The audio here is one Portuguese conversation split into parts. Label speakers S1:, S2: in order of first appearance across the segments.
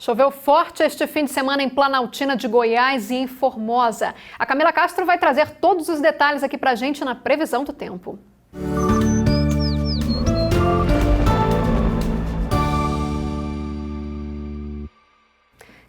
S1: Choveu forte este fim de semana em Planaltina de Goiás e em Formosa. A Camila Castro vai trazer todos os detalhes aqui pra gente na previsão do tempo.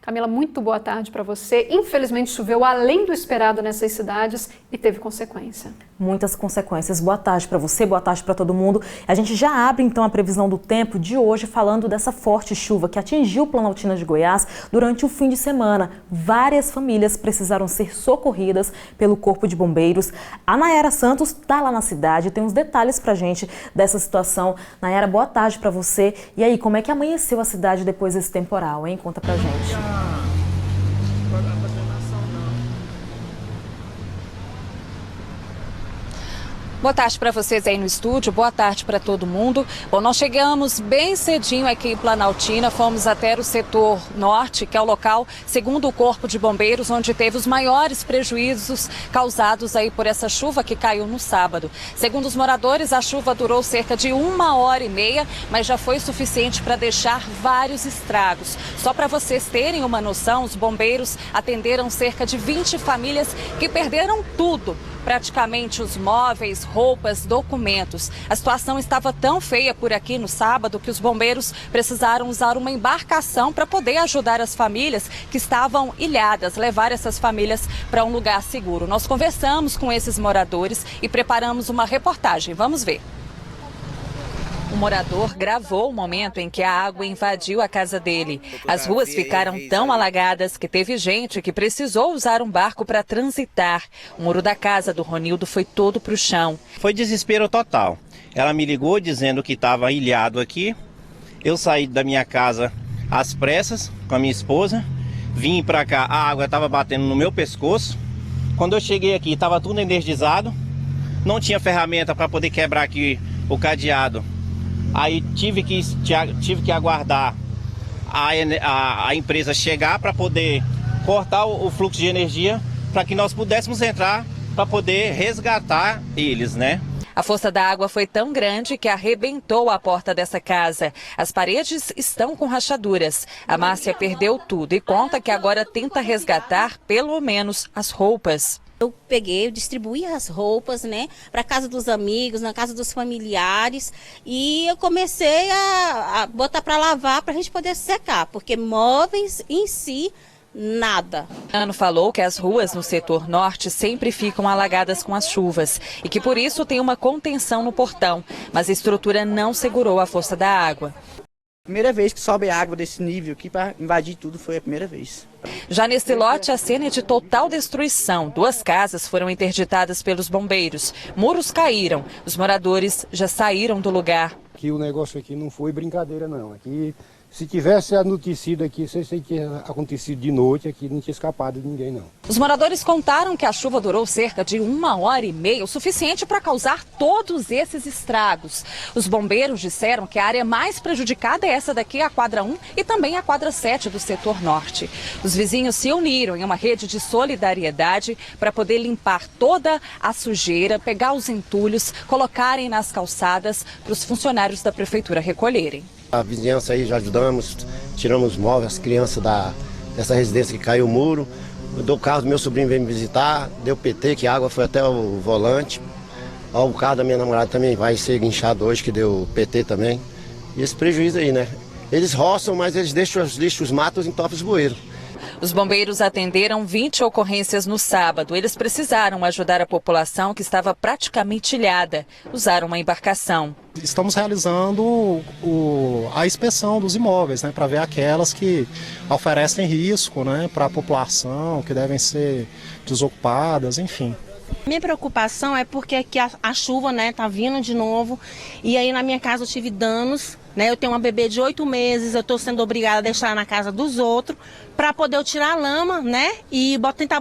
S1: Camila, muito boa tarde para você. Infelizmente choveu além do esperado nessas cidades e teve consequência.
S2: Muitas consequências. Boa tarde para você, boa tarde para todo mundo. A gente já abre então a previsão do tempo de hoje falando dessa forte chuva que atingiu Planaltina de Goiás durante o fim de semana. Várias famílias precisaram ser socorridas pelo Corpo de Bombeiros. A Nayara Santos está lá na cidade, tem uns detalhes pra gente dessa situação. Nayara, boa tarde para você. E aí, como é que amanheceu a cidade depois desse temporal, hein? Conta pra gente.
S3: Boa tarde para vocês aí no estúdio, boa tarde para todo mundo. Bom, nós chegamos bem cedinho aqui em Planaltina, fomos até o setor norte, que é o local, segundo o Corpo de Bombeiros, onde teve os maiores prejuízos causados aí por essa chuva que caiu no sábado. Segundo os moradores, a chuva durou cerca de 1h30, mas já foi suficiente para deixar vários estragos. Só para vocês terem uma noção, os bombeiros atenderam cerca de 20 famílias que perderam tudo. Praticamente os móveis, roupas, documentos. A situação estava tão feia por aqui no sábado que os bombeiros precisaram usar uma embarcação para poder ajudar as famílias que estavam ilhadas, levar essas famílias para um lugar seguro. Nós conversamos com esses moradores e preparamos uma reportagem. Vamos ver. O morador gravou o momento em que a água invadiu a casa dele. As ruas ficaram tão alagadas que teve gente que precisou usar um barco para transitar. O muro da casa do Ronildo foi todo para o chão.
S4: Foi desespero total. Ela me ligou dizendo que estava ilhado aqui. Eu saí da minha casa às pressas com a minha esposa. Vim para cá, a água estava batendo no meu pescoço. Quando eu cheguei aqui, estava tudo energizado. Não tinha ferramenta para poder quebrar aqui o cadeado. Aí tive que aguardar a empresa chegar para poder cortar o fluxo de energia para que nós pudéssemos entrar para poder resgatar eles, né?
S3: A força da água foi tão grande que arrebentou a porta dessa casa. As paredes estão com rachaduras. A Márcia perdeu tudo e conta que agora tenta resgatar pelo menos as roupas.
S5: Eu peguei, eu distribuí as roupas, né, para casa dos amigos, na casa dos familiares, e eu comecei a botar para lavar para a gente poder secar, porque móveis em si, nada.
S3: Ano falou que as ruas no setor norte sempre ficam alagadas com as chuvas e que por isso tem uma contenção no portão, mas a estrutura não segurou a força da água.
S6: Primeira vez que sobe água desse nível aqui para invadir tudo foi a primeira vez.
S3: Já nesse lote, a cena é de total destruição. 2 casas foram interditadas pelos bombeiros. Muros caíram. Os moradores já saíram do lugar.
S7: Que o negócio aqui não foi brincadeira, não. Aqui, se tivesse anoitecido aqui, se tinha acontecido de noite, aqui não tinha escapado de ninguém, não.
S3: Os moradores contaram que a chuva durou cerca de 1h30, o suficiente para causar todos esses estragos. Os bombeiros disseram que a área mais prejudicada é essa daqui, a quadra 1 e também a quadra 7 do setor norte. Os vizinhos se uniram em uma rede de solidariedade para poder limpar toda a sujeira, pegar os entulhos, colocarem nas calçadas para os funcionários da prefeitura recolherem.
S8: A vizinhança aí já ajudamos, tiramos os móveis, as crianças dessa residência que caiu o muro. Eu dou o carro do meu sobrinho, veio me visitar, deu PT, que a água foi até o volante. O carro da minha namorada também vai ser guinchado hoje, que deu PT também. E esse prejuízo aí, né? Eles roçam, mas eles deixam os lixos, os matos em top os bueiros.
S3: Os bombeiros atenderam 20 ocorrências no sábado. Eles precisaram ajudar a população que estava praticamente ilhada. Usaram uma embarcação.
S9: Estamos realizando a inspeção dos imóveis, né, para ver aquelas que oferecem risco, né, para a população, que devem ser desocupadas, enfim.
S10: Minha preocupação é porque aqui a chuva, né, tá vindo de novo e aí na minha casa eu tive danos, né, eu tenho uma bebê de 8 meses, eu estou sendo obrigada a deixar na casa dos outros para poder eu tirar a lama, né, e tentar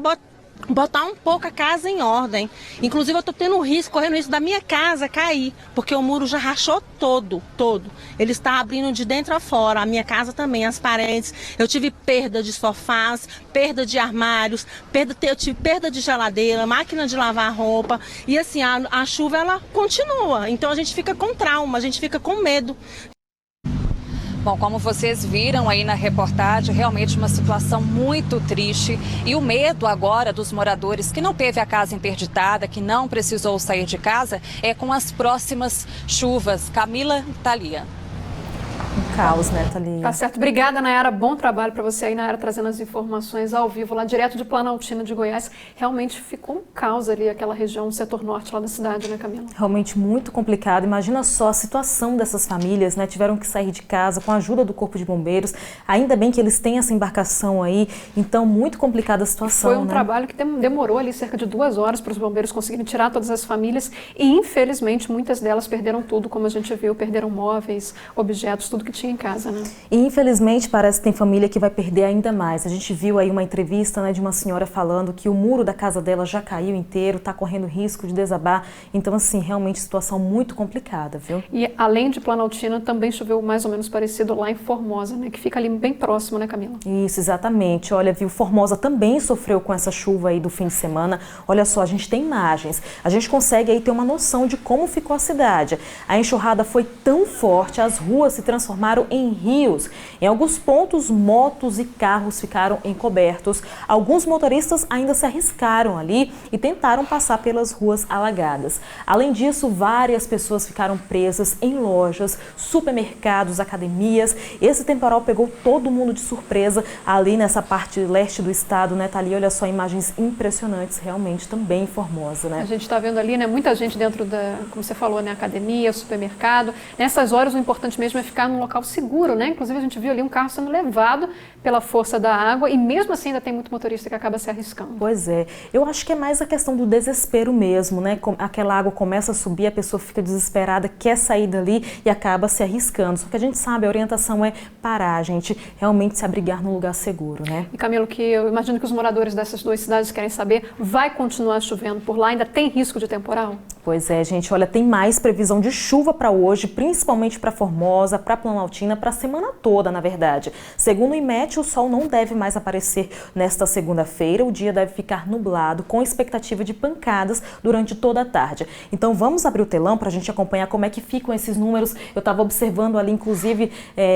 S10: botar um pouco a casa em ordem. Inclusive eu estou correndo risco da minha casa cair, porque o muro já rachou todo. Ele está abrindo de dentro a fora, a minha casa também, as paredes. Eu tive perda de sofás, perda de armários, eu tive perda de geladeira, máquina de lavar roupa. E assim, a chuva ela continua, então a gente fica com trauma, a gente fica com medo.
S3: Bom, como vocês viram aí na reportagem, realmente uma situação muito triste e o medo agora dos moradores que não teve a casa interditada, que não precisou sair de casa, é com as próximas chuvas. Camila, Thalia.
S2: Um caos, né, Thalia?
S1: Tá certo. Obrigada, Nayara. Bom trabalho para você aí, Nayara, trazendo as informações ao vivo lá direto de Planaltina de Goiás. Realmente ficou um caos ali, aquela região, o setor norte lá da cidade, né, Camila?
S2: Realmente muito complicado. Imagina só a situação dessas famílias, né? Tiveram que sair de casa com a ajuda do Corpo de Bombeiros. Ainda bem que eles têm essa embarcação aí. Então, muito complicada a situação.
S1: Foi um trabalho que demorou ali cerca de 2 horas para os bombeiros conseguirem tirar todas as famílias e, infelizmente, muitas delas perderam tudo, como a gente viu, perderam móveis, objetos, tudo que tinha em casa, né?
S2: E infelizmente parece que tem família que vai perder ainda mais. A gente viu aí uma entrevista, né, de uma senhora falando que o muro da casa dela já caiu inteiro, está correndo risco de desabar. Então, assim, realmente situação muito complicada, viu?
S1: E além de Planaltina, também choveu mais ou menos parecido lá em Formosa, né? Que fica ali bem próximo, né, Camila?
S2: Isso, exatamente. Olha, viu, Formosa também sofreu com essa chuva aí do fim de semana. Olha só, a gente tem imagens. A gente consegue aí ter uma noção de como ficou a cidade. A enxurrada foi tão forte, as ruas se transformaram em rios. Em alguns pontos, motos e carros ficaram encobertos. Alguns motoristas ainda se arriscaram ali e tentaram passar pelas ruas alagadas. Além disso, várias pessoas ficaram presas em lojas, supermercados, academias. Esse temporal pegou todo mundo de surpresa ali nessa parte leste do estado, né, Thalia? Olha só, imagens impressionantes realmente também em Formosa, né?
S1: A gente está vendo ali, né, muita gente dentro da, como você falou, né, academia, supermercado. Nessas horas, o importante mesmo é ficar num local seguro, né? Inclusive, a gente viu ali um carro sendo levado pela força da água e mesmo assim ainda tem muito motorista que acaba se arriscando.
S2: Pois é. Eu acho que é mais a questão do desespero mesmo, né? Aquela água começa a subir, a pessoa fica desesperada, quer sair dali e acaba se arriscando. Só que a gente sabe, a orientação é parar, a gente realmente se abrigar num lugar seguro, né?
S1: E Camilo, que eu imagino que os moradores dessas 2 cidades querem saber, vai continuar chovendo por lá? Ainda tem risco de temporal?
S2: Pois é, gente. Olha, tem mais previsão de chuva para hoje, principalmente para Formosa, para Planaltina, para a semana toda, na verdade. Segundo o IMET, o sol não deve mais aparecer nesta segunda-feira. O dia deve ficar nublado, com expectativa de pancadas durante toda a tarde. Então, vamos abrir o telão para a gente acompanhar como é que ficam esses números. Eu estava observando ali, inclusive,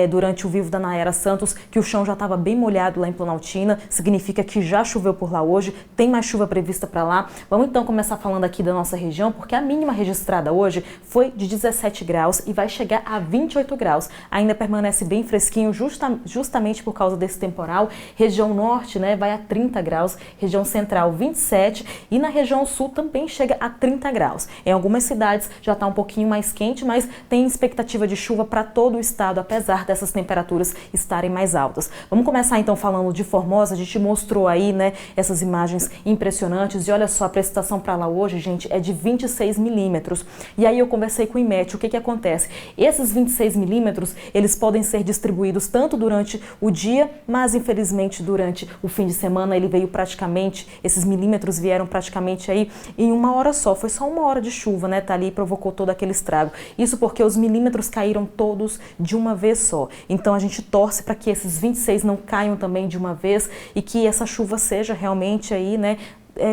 S2: durante o vivo da Nayara Santos, que o chão já estava bem molhado lá em Planaltina. Significa que já choveu por lá hoje, tem mais chuva prevista para lá. Vamos então começar falando aqui da nossa região, porque a mínima registrada hoje foi de 17 graus e vai chegar a 28 graus. Ainda permanece bem fresquinho justamente por causa desse temporal. Região norte, né, vai a 30 graus, região central 27 e na região sul também chega a 30 graus. Em algumas cidades já está um pouquinho mais quente, mas tem expectativa de chuva para todo o estado, apesar dessas temperaturas estarem mais altas. Vamos começar então falando de Formosa. A gente mostrou aí, né, essas imagens impressionantes e olha só, a precipitação para lá hoje, gente, é de 26 milímetros. E aí eu conversei com o IMET, o que acontece? Esses 26 milímetros, eles podem ser distribuídos tanto durante o dia, mas infelizmente durante o fim de semana ele veio praticamente, esses milímetros vieram praticamente aí em 1 hora só. Foi só 1 hora de chuva, né, tá ali e provocou todo aquele estrago. Isso porque os milímetros caíram todos de uma vez só. Então a gente torce para que esses 26 não caiam também de uma vez e que essa chuva seja realmente aí, né,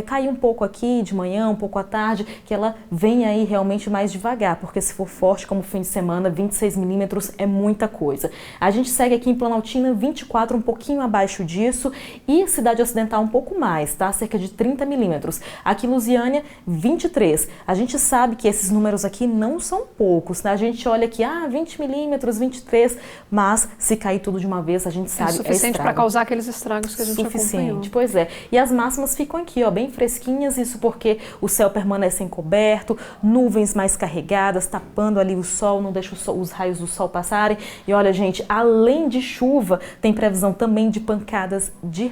S2: cair um pouco aqui de manhã, um pouco à tarde, que ela venha aí realmente mais devagar, porque se for forte como fim de semana, 26 milímetros é muita coisa. A gente segue aqui em Planaltina, 24, um pouquinho abaixo disso, e Cidade Ocidental um pouco mais, tá? Cerca de 30 milímetros. Aqui em Lusiânia, 23. A gente sabe que esses números aqui não são poucos, tá? A gente olha aqui, 20 milímetros, 23, mas se cair tudo de uma vez, a gente sabe,
S1: é suficiente para causar aqueles estragos que a gente acompanhou.
S2: Pois é. E as máximas ficam aqui, ó, bem fresquinhas, isso porque o céu permanece encoberto, nuvens mais carregadas, tapando ali o sol, não deixa os raios do sol passarem. E olha, gente, além de chuva, tem previsão também de pancadas de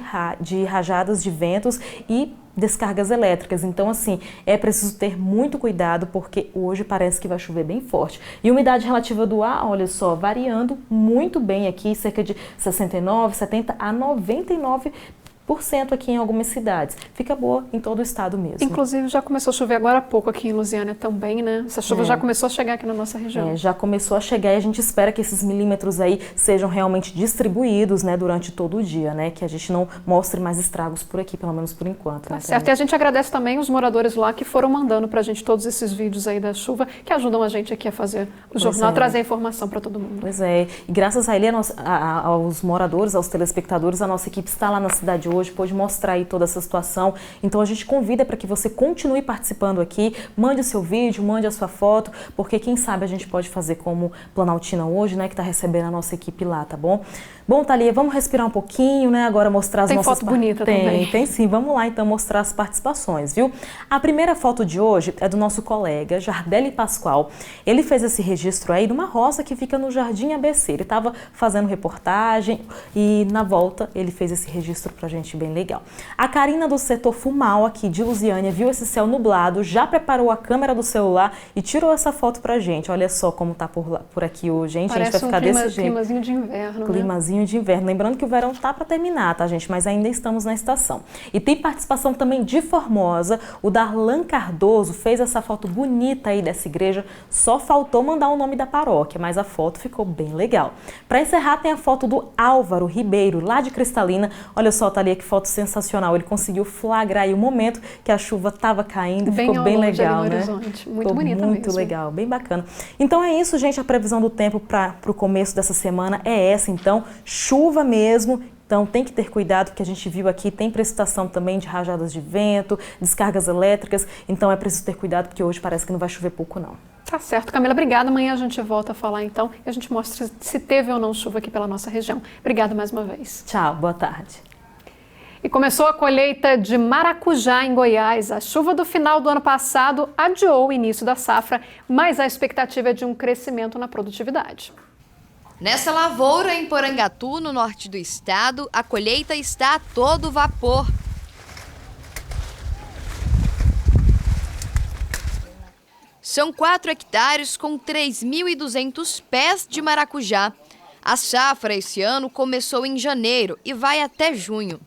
S2: rajadas de ventos e descargas elétricas. Então, assim, é preciso ter muito cuidado, porque hoje parece que vai chover bem forte. E umidade relativa do ar, olha só, variando muito bem aqui, cerca de 69, 70 a 99%. aqui em algumas cidades. Fica boa em todo o estado mesmo.
S1: Inclusive já começou a chover agora há pouco aqui em Lusiânia também, né? Essa chuva já começou a chegar aqui na nossa região.
S2: Já começou a chegar e a gente espera que esses milímetros aí sejam realmente distribuídos, né, durante todo o dia, né? Que a gente não mostre mais estragos por aqui, pelo menos por enquanto. Né,
S1: certo, e a gente agradece também os moradores lá que foram mandando pra gente todos esses vídeos aí da chuva, que ajudam a gente aqui a fazer o jornal, trazer informação para todo mundo.
S2: Pois é, e graças a ele, aos moradores, aos telespectadores, a nossa equipe está lá na cidade hoje, pôde mostrar aí toda essa situação. Então a gente convida para que você continue participando aqui, mande o seu vídeo, mande a sua foto, porque quem sabe a gente pode fazer como Planaltina hoje, né, que está recebendo a nossa equipe lá, tá bom? Bom, Thalia, vamos respirar um pouquinho, né, agora mostrar as nossas...
S1: Tem foto bonita também.
S2: Tem sim, vamos lá então mostrar as participações, viu? A primeira foto de hoje é do nosso colega Jardelli Pascoal. Ele fez esse registro aí numa roça que fica no Jardim ABC. Ele estava fazendo reportagem e na volta ele fez esse registro pra gente bem legal. A Karina do setor Fumal aqui de Lusiânia viu esse céu nublado, já preparou a câmera do celular e tirou essa foto pra gente. Olha só como tá por aqui hoje, hein?
S1: Parece
S2: a gente vai ficar desse jeito.
S1: Climazinho de inverno,
S2: Climazinho de inverno. Lembrando que o verão tá para terminar, tá, gente? Mas ainda estamos na estação. E tem participação também de Formosa. O Darlan Cardoso fez essa foto bonita aí dessa igreja. Só faltou mandar o nome da paróquia, mas a foto ficou bem legal. Para encerrar, tem a foto do Álvaro Ribeiro, lá de Cristalina. Olha só, Thalia, que foto sensacional. Ele conseguiu flagrar aí o momento que a chuva estava caindo. Ficou bem legal, né?
S1: Muito bonita mesmo.
S2: Muito legal, bem bacana. Então é isso, gente. A previsão do tempo para o começo dessa semana é essa, então. Chuva mesmo. Então tem que ter cuidado, porque a gente viu aqui, tem precipitação também de rajadas de vento, descargas elétricas. Então é preciso ter cuidado, porque hoje parece que não vai chover pouco, não.
S1: Tá certo, Camila. Obrigada. Amanhã a gente volta a falar, então, e a gente mostra se teve ou não chuva aqui pela nossa região. Obrigada mais uma vez.
S2: Tchau, boa tarde.
S1: E começou a colheita de maracujá em Goiás. A chuva do final do ano passado adiou o início da safra, mas a expectativa é de um crescimento na produtividade.
S11: Nessa lavoura em Porangatu, no norte do estado, a colheita está a todo vapor. São 4 hectares com 3.200 pés de maracujá. A safra esse ano começou em janeiro e vai até junho.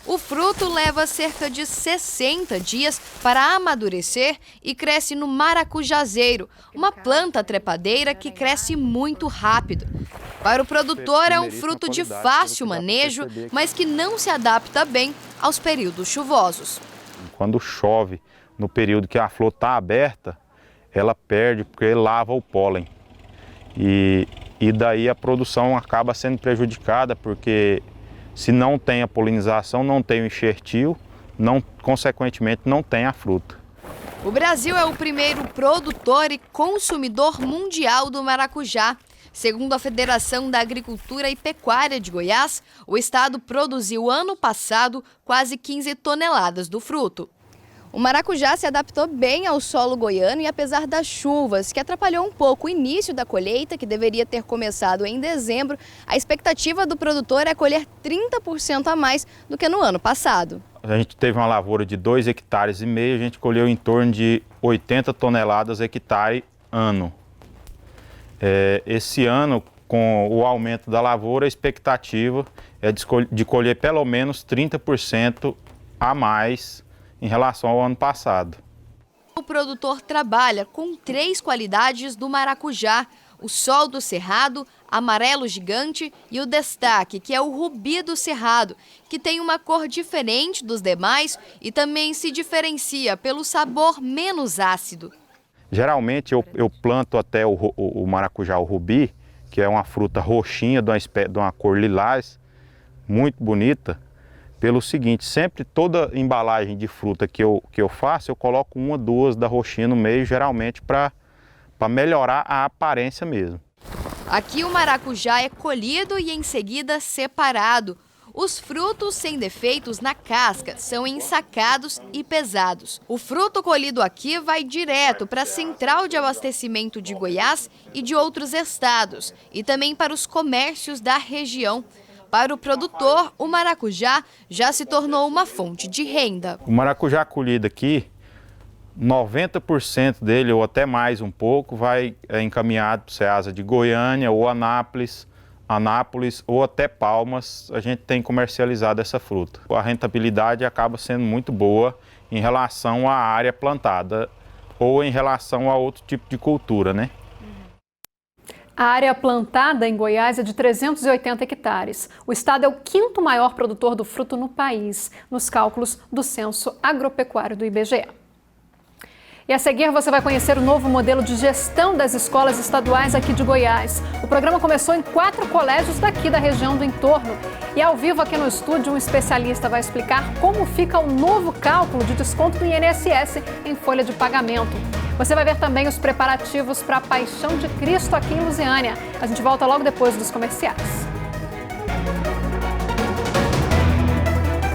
S11: O fruto leva cerca de 60 dias para amadurecer e cresce no maracujazeiro, uma planta trepadeira que cresce muito rápido. Para o produtor é um fruto de fácil manejo, mas que não se adapta bem aos períodos chuvosos.
S12: Quando chove, no período que a flor está aberta, ela perde porque lava o pólen. E daí a produção acaba sendo prejudicada porque se não tem a polinização, não tem o enxertil, consequentemente não tem a fruta.
S11: O Brasil é o primeiro produtor e consumidor mundial do maracujá. Segundo a Federação da Agricultura e Pecuária de Goiás, o estado produziu ano passado quase 15 toneladas do fruto. O maracujá se adaptou bem ao solo goiano e apesar das chuvas, que atrapalhou um pouco o início da colheita, que deveria ter começado em dezembro, a expectativa do produtor é colher 30% a mais do que no ano passado.
S12: A gente teve uma lavoura de 2,5 hectares, a gente colheu em torno de 80 toneladas hectare ano. Esse ano, com o aumento da lavoura, a expectativa é de colher pelo menos 30% a mais em relação ao ano passado.
S11: O produtor trabalha com 3 qualidades do maracujá: o sol do cerrado, amarelo gigante e o destaque, que é o rubi do cerrado, que tem uma cor diferente dos demais e também se diferencia pelo sabor menos ácido.
S12: Geralmente eu planto até o maracujá, o rubi, que é uma fruta roxinha, de uma cor lilás, muito bonita, pelo seguinte: sempre toda embalagem de fruta que eu faço, eu coloco 1 ou 2 da roxinha no meio, geralmente para melhorar a aparência mesmo.
S11: Aqui o maracujá é colhido e em seguida separado. Os frutos sem defeitos na casca são ensacados e pesados. O fruto colhido aqui vai direto para a central de abastecimento de Goiás e de outros estados, e também para os comércios da região. Para o produtor, o maracujá já se tornou uma fonte de renda.
S12: O maracujá colhido aqui, 90% dele, ou até mais um pouco, vai encaminhado para o Ceasa de Goiânia ou Anápolis, Anápolis ou até Palmas, a gente tem comercializado essa fruta. A rentabilidade acaba sendo muito boa em relação à área plantada ou em relação a outro tipo de cultura, né?
S1: A área plantada em Goiás é de 380 hectares. O estado é o 5º maior produtor do fruto no país, nos cálculos do Censo Agropecuário do IBGE. E a seguir você vai conhecer o novo modelo de gestão das escolas estaduais aqui de Goiás. O programa começou em 4 colégios daqui da região do entorno. E ao vivo aqui no estúdio, um especialista vai explicar como fica o novo cálculo de desconto do INSS em folha de pagamento. Você vai ver também os preparativos para a Paixão de Cristo aqui em Lusiânia. A gente volta logo depois dos comerciais.